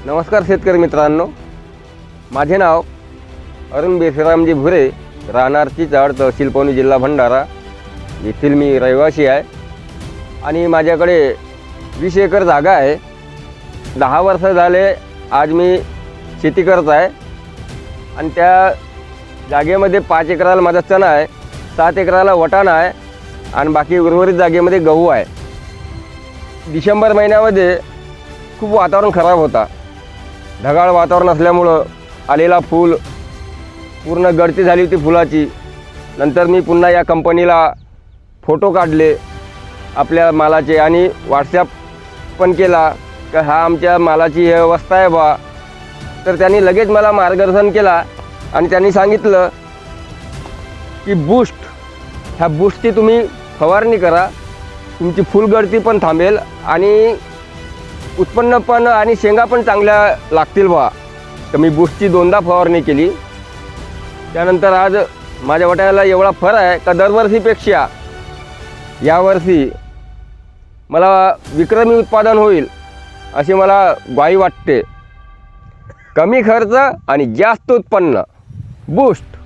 नमस्कार शेतकरी मित्रांनो, माझे नाव अरुण बेसरामजी भुरे, राहणार चिचाड, तहसील पवनी, जिल्हा भंडारा येथील मी रहिवासी आहे. आणि माझ्याकडे 20 एकर जागा आहे. 10 वर्ष झाले आज मी शेती करत आहे. आणि त्या जागेमध्ये 5 एकराला माझा चणा आहे, 7 एकराला वाटाणा आहे आणि बाकी उर्वरित जागेमध्ये गहू आहे. डिसेंबर महिन्यामध्ये खूप वातावरण खराब होता. ढगाळ वातावरण असल्यामुळं आलेला फूल पूर्ण गळती झाली होती फुलाची. नंतर मी पुन्हा या कंपनीला फोटो काढले आपल्या मालाचे आणि व्हॉट्सॲप पण केला की हा आमच्या मालाची ही अवस्था आहे बा. तर त्यांनी लगेच मला मार्गदर्शन केला आणि त्यांनी सांगितलं की ह्या बूस्टची तुम्ही फवारणी करा, तुमची फुलगळती पण थांबेल आणि उत्पन्न पण आणि शेंगा पण चांगल्या लागतील बा. तर मी बूस्टची 2दा फवारणी केली. त्यानंतर आज माझ्या वाट्याला एवढा फर आहे का दरवर्षीपेक्षा यावर्षी मला विक्रमी उत्पादन होईल अशी मला ग्वाही वाटते. कमी खर्च आणि जास्त उत्पन्न. बूस्ट.